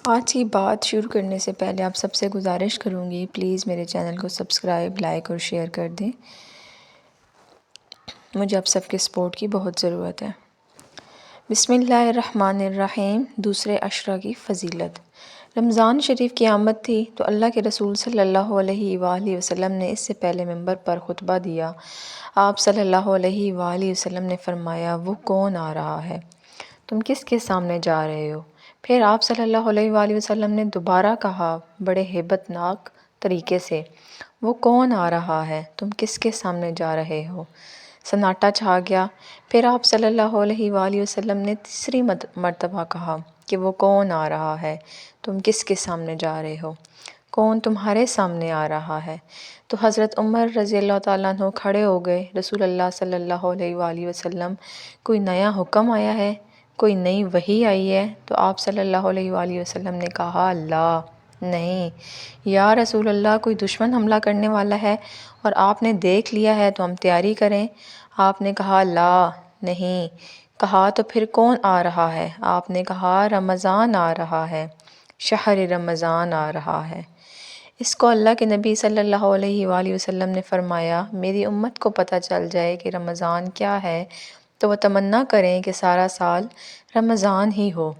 آج کی بات شروع کرنے سے پہلے آپ سب سے گزارش کروں گی پلیز میرے چینل کو سبسکرائب، لائک اور شیئر کر دیں۔ مجھے آپ سب کے سپورٹ کی بہت ضرورت ہے۔ بسم اللہ الرحمن الرحیم۔ دوسرے عشرہ کی فضیلت۔ رمضان شریف کی آمد تھی تو اللہ کے رسول صلی اللہ علیہ وآلہ وسلم نے اس سے پہلے منبر پر خطبہ دیا۔ آپ صلی اللہ علیہ وآلہ وسلم نے فرمایا، وہ کون آ رہا ہے؟ تم کس کے سامنے جا رہے ہو؟ پھر آپ صلی اللہ علیہ وآلہ وسلم نے دوبارہ کہا بڑے ہیبت ناک طریقے سے، وہ کون آ رہا ہے؟ تم کس کے سامنے جا رہے ہو؟ سناٹا چھا گیا۔ پھر آپ صلی اللہ علیہ وآلہ وسلم نے تیسری مرتبہ کہا کہ وہ کون آ رہا ہے؟ تم کس کے سامنے جا رہے ہو؟ کون تمہارے سامنے آ رہا ہے؟ تو حضرت عمر رضی اللہ تعالیٰ عنہ کھڑے ہو گئے، رسول اللہ صلی اللہ علیہ وآلہ وسلم، کوئی نیا حکم آیا ہے؟ کوئی نئی وحی آئی ہے؟ تو آپ صلی اللہ علیہ وآلہ وسلم نے کہا، لا، نہیں یا رسول اللہ، کوئی دشمن حملہ کرنے والا ہے اور آپ نے دیکھ لیا ہے تو ہم تیاری کریں؟ آپ نے کہا، لا، نہیں۔ کہا تو پھر کون آ رہا ہے؟ آپ نے کہا، رمضان آ رہا ہے، شہر رمضان آ رہا ہے۔ اس کو اللہ کے نبی صلی اللہ علیہ وآلہ وسلم نے فرمایا، میری امت کو پتہ چل جائے کہ رمضان کیا ہے تو وہ تمنا کریں کہ سارا سال رمضان ہی ہو۔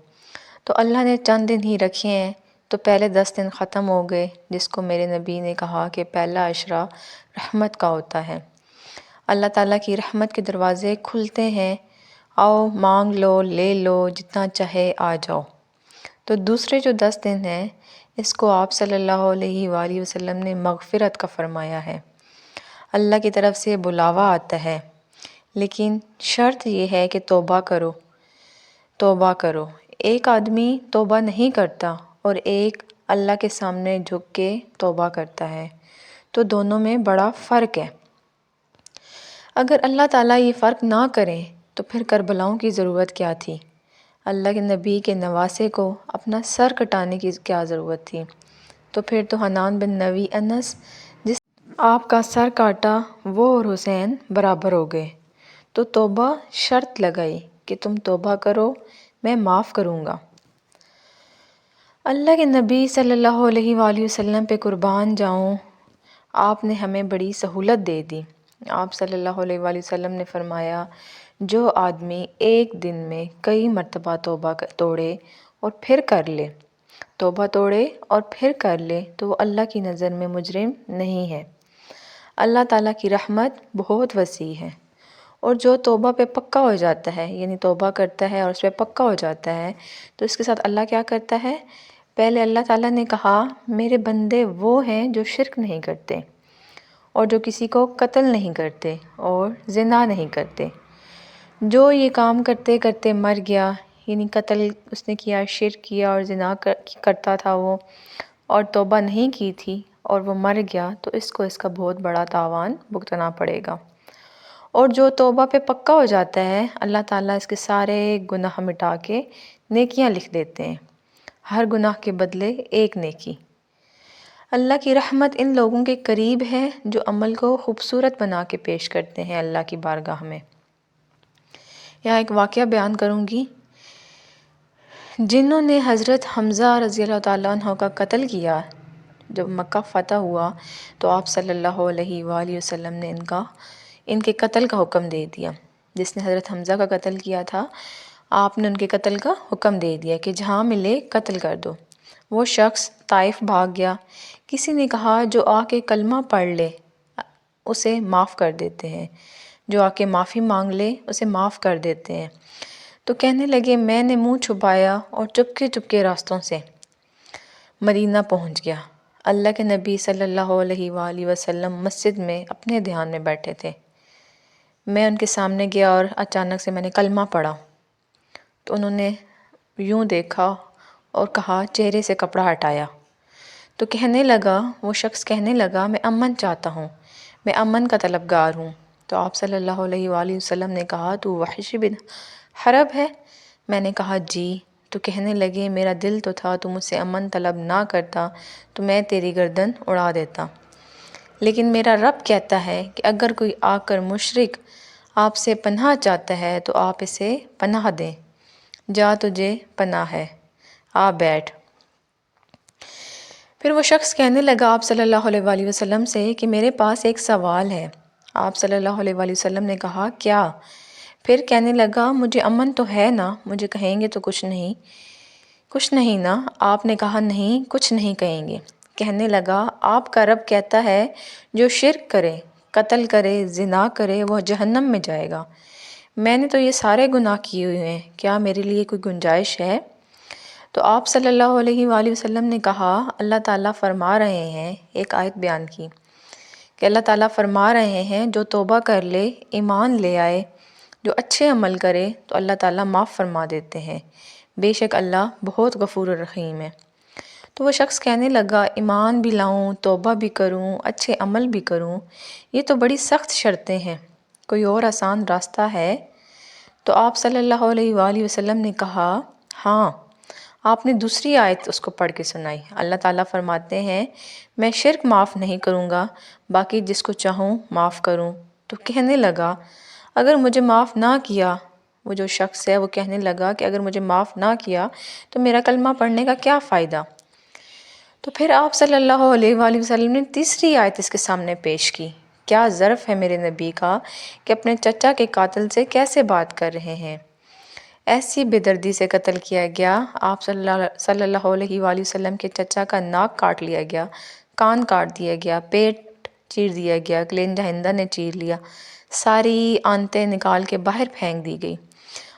تو اللہ نے چند دن ہی رکھے ہیں، تو پہلے 10 دن ختم ہو گئے، جس کو میرے نبی نے کہا کہ پہلا عشرہ رحمت کا ہوتا ہے۔ اللہ تعالیٰ کی رحمت کے دروازے کھلتے ہیں، آؤ مانگ لو، لے لو، جتنا چاہے آ جاؤ۔ تو دوسرے جو 10 دن ہیں، اس کو آپ صلی اللہ علیہ وآلہ وسلم نے مغفرت کا فرمایا ہے۔ اللہ کی طرف سے بلاوا آتا ہے، لیکن شرط یہ ہے کہ توبہ کرو، توبہ کرو۔ ایک آدمی توبہ نہیں کرتا اور ایک اللہ کے سامنے جھک کے توبہ کرتا ہے، تو دونوں میں بڑا فرق ہے۔ اگر اللہ تعالیٰ یہ فرق نہ کریں تو پھر کربلاؤں کی ضرورت کیا تھی؟ اللہ کے نبی کے نواسے کو اپنا سر کٹانے کی کیا ضرورت تھی؟ تو پھر تو حنان بن نبی انس، جس آپ کا سر کاٹا، وہ اور حسین برابر ہو گئے۔ تو توبہ شرط لگائی کہ تم توبہ کرو، میں معاف کروں گا۔ اللہ کے نبی صلی اللہ علیہ وآلہ وسلم پہ قربان جاؤں، آپ نے ہمیں بڑی سہولت دے دی۔ آپ صلی اللہ علیہ وآلہ وسلم نے فرمایا، جو آدمی ایک دن میں کئی مرتبہ توبہ توڑے اور پھر کر لے، توبہ توڑے اور پھر کر لے، تو وہ اللہ کی نظر میں مجرم نہیں ہے۔ اللہ تعالیٰ کی رحمت بہت وسیع ہے، اور جو توبہ پہ پکا ہو جاتا ہے، یعنی توبہ کرتا ہے اور اس پہ پکا ہو جاتا ہے، تو اس کے ساتھ اللہ کیا کرتا ہے؟ پہلے اللہ تعالیٰ نے کہا، میرے بندے وہ ہیں جو شرک نہیں کرتے، اور جو کسی کو قتل نہیں کرتے اور زنا نہیں کرتے۔ جو یہ کام کرتے کرتے مر گیا، یعنی قتل اس نے کیا، شرک کیا اور زنا کرتا تھا وہ، اور توبہ نہیں کی تھی اور وہ مر گیا، تو اس کو اس کا بہت بڑا تاوان بھگتنا پڑے گا۔ اور جو توبہ پہ پکا ہو جاتا ہے، اللہ تعالیٰ اس کے سارے گناہ مٹا کے نیکیاں لکھ دیتے ہیں، ہر گناہ کے بدلے ایک نیکی۔ اللہ کی رحمت ان لوگوں کے قریب ہے جو عمل کو خوبصورت بنا کے پیش کرتے ہیں اللہ کی بارگاہ میں۔ یہاں ایک واقعہ بیان کروں گی۔ جنہوں نے حضرت حمزہ رضی اللہ تعالیٰ عنہ کا قتل کیا، جب مکہ فتح ہوا تو آپ صلی اللہ علیہ وآلہ وسلم نے ان کے قتل کا حکم دے دیا۔ جس نے حضرت حمزہ کا قتل کیا تھا، آپ نے ان کے قتل کا حکم دے دیا کہ جہاں ملے قتل کر دو۔ وہ شخص طائف بھاگ گیا۔ کسی نے کہا، جو آ کے کلمہ پڑھ لے اسے معاف کر دیتے ہیں، جو آ کے معافی مانگ لے اسے معاف کر دیتے ہیں۔ تو کہنے لگے، میں نے منہ چھپایا اور چپکے چپکے راستوں سے مدینہ پہنچ گیا۔ اللہ کے نبی صلی اللہ علیہ وآلہ وسلم مسجد میں اپنے دھیان میں بیٹھے تھے۔ میں ان کے سامنے گیا اور اچانک سے میں نے کلمہ پڑھا، تو انہوں نے یوں دیکھا اور کہا، چہرے سے کپڑا ہٹایا۔ تو وہ شخص کہنے لگا، میں امن چاہتا ہوں، میں امن کا طلبگار ہوں۔ تو آپ صلی اللہ علیہ وآلہ وسلم نے کہا، تو وحش بن حرب ہے؟ میں نے کہا، جی۔ تو کہنے لگے، میرا دل تو تھا تو مجھ سے امن طلب نہ کرتا تو میں تیری گردن اڑا دیتا، لیکن میرا رب کہتا ہے کہ اگر کوئی آ کر مشرک آپ سے پناہ چاہتا ہے تو آپ اسے پناہ دیں۔ جا، تجھے پناہ ہے، آ بیٹھ۔ پھر وہ شخص کہنے لگا آپ صلی اللہ علیہ وآلہ وسلم سے کہ میرے پاس ایک سوال ہے۔ آپ صلی اللہ علیہ وآلہ وسلم نے کہا کیا؟ پھر کہنے لگا مجھے امن تو ہے نا، مجھے کہیں گے تو کچھ نہیں نا؟ آپ نے کہا نہیں، کچھ نہیں کہیں گے۔ کہنے لگا آپ کا رب کہتا ہے جو شرک کرے، قتل کرے، زنا کرے وہ جہنم میں جائے گا۔ میں نے تو یہ سارے گناہ کیے ہوئے ہیں، کیا میرے لیے کوئی گنجائش ہے؟ تو آپ صلی اللہ علیہ وآلہ وسلم نے کہا اللہ تعالیٰ فرما رہے ہیں، ایک آیت بیان کی کہ اللہ تعالیٰ فرما رہے ہیں جو توبہ کر لے، ایمان لے آئے، جو اچھے عمل کرے تو اللہ تعالیٰ معاف فرما دیتے ہیں، بے شک اللہ بہت غفور الرحیم ہے۔ تو وہ شخص کہنے لگا ایمان بھی لاؤں، توبہ بھی کروں، اچھے عمل بھی کروں، یہ تو بڑی سخت شرطیں ہیں، کوئی اور آسان راستہ ہے؟ تو آپ صلی اللہ علیہ وآلہ وسلم نے کہا ہاں۔ آپ نے دوسری آیت اس کو پڑھ کے سنائی۔ اللہ تعالیٰ فرماتے ہیں میں شرک معاف نہیں کروں گا، باقی جس کو چاہوں معاف کروں۔ تو کہنے لگا اگر مجھے معاف نہ کیا، وہ جو شخص ہے وہ کہنے لگا کہ اگر مجھے معاف نہ کیا تو میرا کلمہ پڑھنے کا کیا فائدہ؟ تو پھر آپ صلی اللہ علیہ وآلہ وسلم نے تیسری آیت اس کے سامنے پیش کی، کیا ظرف ہے میرے نبی کا کہ اپنے چچا کے قاتل سے کیسے بات کر رہے ہیں؟ ایسی بے دردی سے قتل کیا گیا، آپ صلی اللہ علیہ وآلہ وسلم کے چچا کا ناک کاٹ لیا گیا، کان کاٹ دیا گیا، پیٹ چیر دیا گیا، کلینجہ ہندہ نے چیر لیا، ساری آنتیں نکال کے باہر پھینک دی گئی،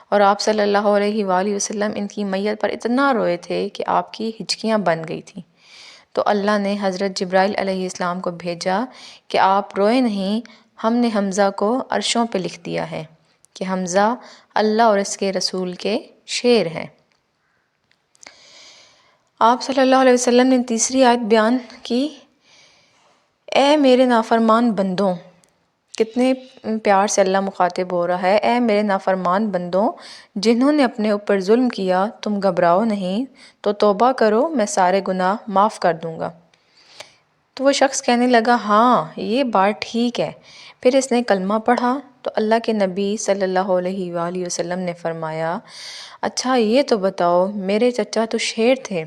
اور آپ صلی اللہ علیہ وآلہ وسلم ان کی میت پر اتنا روئے تھے کہ آپ کی ہچکیاں بن گئی تھیں۔ تو اللہ نے حضرت جبرائیل علیہ السلام کو بھیجا کہ آپ روئے نہیں، ہم نے حمزہ کو عرشوں پہ لکھ دیا ہے کہ حمزہ اللہ اور اس کے رسول کے شیر ہیں۔ آپ صلی اللہ علیہ وسلم نے تیسری آیت بیان کی، اے میرے نافرمان بندوں، کتنے پیار سے اللہ مخاطب ہو رہا ہے، اے میرے نافرمان بندوں جنہوں نے اپنے اوپر ظلم کیا، تم گھبراؤ نہیں تو توبہ کرو، میں سارے گناہ معاف کر دوں گا۔ تو وہ شخص کہنے لگا ہاں یہ بات ٹھیک ہے۔ پھر اس نے کلمہ پڑھا تو اللہ کے نبی صلی اللہ علیہ وآلہ وسلم نے فرمایا اچھا یہ تو بتاؤ میرے چچا تو شیر تھے،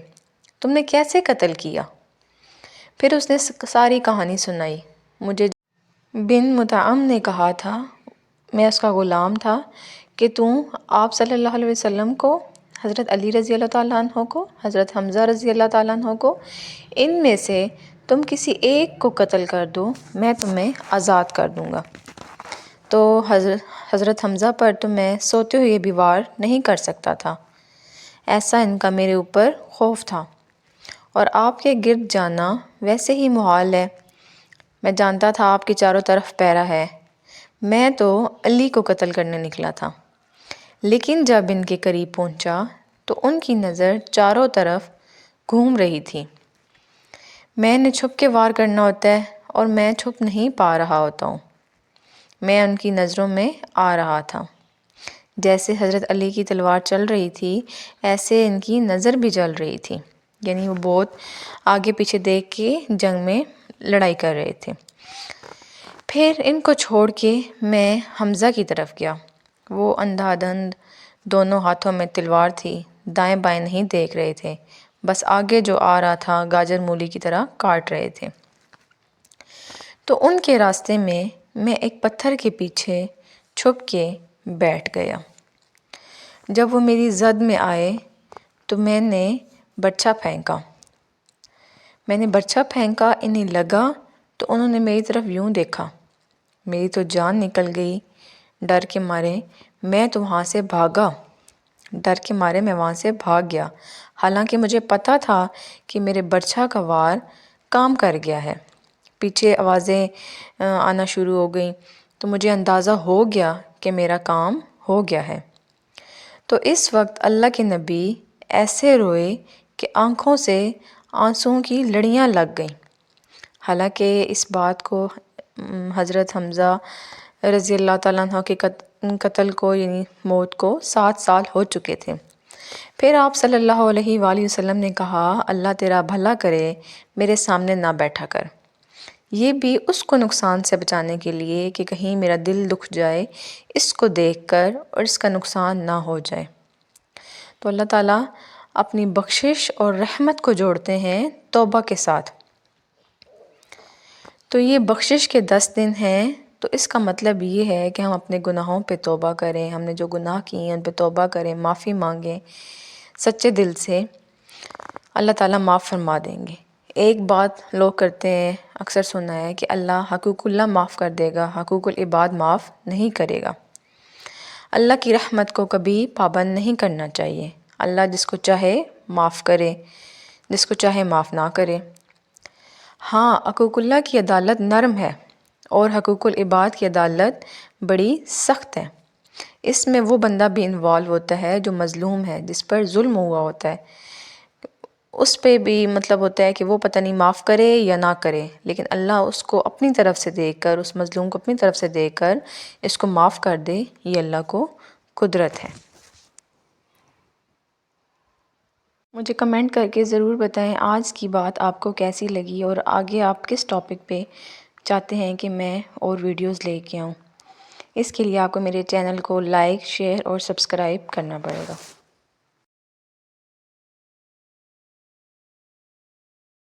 تم نے کیسے قتل کیا؟ پھر اس نے ساری کہانی سنائی۔ مجھے بن مطعم نے کہا تھا، میں اس کا غلام تھا، کہ تم آپ صلی اللہ علیہ وسلم کو، حضرت علی رضی اللہ تعالیٰ عنہ کو، حضرت حمزہ رضی اللہ تعالیٰ عنہ کو، ان میں سے تم کسی ایک کو قتل کر دو، میں تمہیں آزاد کر دوں گا۔ تو حضرت حمزہ پر تو میں سوتے ہوئے بھی وار نہیں کر سکتا تھا، ایسا ان کا میرے اوپر خوف تھا، اور آپ کے گرد جانا ویسے ہی محال ہے، میں جانتا تھا آپ کے چاروں طرف پہرا ہے، میں تو علی کو قتل کرنے نکلا تھا، لیکن جب ان کے قریب پہنچا تو ان کی نظر چاروں طرف گھوم رہی تھی، میں نے چھپ کے وار کرنا ہوتا ہے اور میں چھپ نہیں پا رہا ہوتا ہوں، میں ان کی نظروں میں آ رہا تھا، جیسے حضرت علی کی تلوار چل رہی تھی ایسے ان کی نظر بھی چل رہی تھی، یعنی وہ بہت آگے پیچھے دیکھ کے جنگ میں لڑائی کر رہے تھے۔ پھر ان کو چھوڑ کے میں حمزہ کی طرف گیا، وہ اندھا دھند، دونوں ہاتھوں میں تلوار تھی، دائیں بائیں نہیں دیکھ رہے تھے، بس آگے جو آ رہا تھا گاجر مولی کی طرح کاٹ رہے تھے۔ تو ان کے راستے میں ایک پتھر کے پیچھے چھپ کے بیٹھ گیا۔ جب وہ میری زد میں آئے تو میں نے برچھا پھینکا، انہیں لگا تو انہوں نے میری طرف یوں دیکھا، میری تو جان نکل گئی، ڈر کے مارے میں وہاں سے بھاگ گیا، حالانکہ مجھے پتا تھا کہ میرے برچھا کا وار کام کر گیا ہے، پیچھے آوازیں آنا شروع ہو گئیں تو مجھے اندازہ ہو گیا کہ میرا کام ہو گیا ہے۔ تو اس وقت اللہ کے نبی ایسے روئے کہ آنکھوں سے آنسوؤں کی لڑیاں لگ گئیں، حالانکہ اس بات کو حضرت حمزہ رضی اللہ تعالیٰ عنہ کے قتل کو یعنی موت کو 7 سال ہو چکے تھے۔ پھر آپ صلی اللہ علیہ وآلہ وسلم نے کہا اللہ تیرا بھلا کرے، میرے سامنے نہ بیٹھا کر، یہ بھی اس کو نقصان سے بچانے کے لیے کہ کہیں میرا دل دکھ جائے اس کو دیکھ کر اور اس کا نقصان نہ ہو جائے۔ تو اللہ تعالیٰ اپنی بخشش اور رحمت کو جوڑتے ہیں توبہ کے ساتھ۔ تو یہ بخشش کے 10 دن ہیں، تو اس کا مطلب یہ ہے کہ ہم اپنے گناہوں پہ توبہ کریں، ہم نے جو گناہ کیے ہیں ان پہ توبہ کریں، معافی مانگیں سچے دل سے، اللہ تعالیٰ معاف فرما دیں گے۔ ایک بات لوگ کرتے ہیں، اکثر سنا ہے کہ اللہ حقوق اللہ معاف کر دے گا، حقوق العباد معاف نہیں کرے گا۔ اللہ کی رحمت کو کبھی پابند نہیں کرنا چاہیے۔ اللہ جس کو چاہے معاف کرے، جس کو چاہے معاف نہ کرے۔ ہاں، حقوق اللہ کی عدالت نرم ہے اور حقوق العباد کی عدالت بڑی سخت ہے۔ اس میں وہ بندہ بھی انوالو ہوتا ہے جو مظلوم ہے، جس پر ظلم ہوا ہوتا ہے، اس پہ بھی مطلب ہوتا ہے کہ وہ پتہ نہیں معاف کرے یا نہ کرے، لیکن اللہ اس کو اپنی طرف سے دیکھ کر، اس مظلوم کو اپنی طرف سے دیکھ کر اس کو معاف کر دے، یہ اللہ کو قدرت ہے۔ مجھے کمنٹ کر کے ضرور بتائیں آج کی بات آپ کو کیسی لگی اور آگے آپ کس ٹاپک پہ چاہتے ہیں کہ میں اور ویڈیوز لے کے آؤں۔ اس کے لیے آپ کو میرے چینل کو لائک، شیئر اور سبسکرائب کرنا پڑے گا۔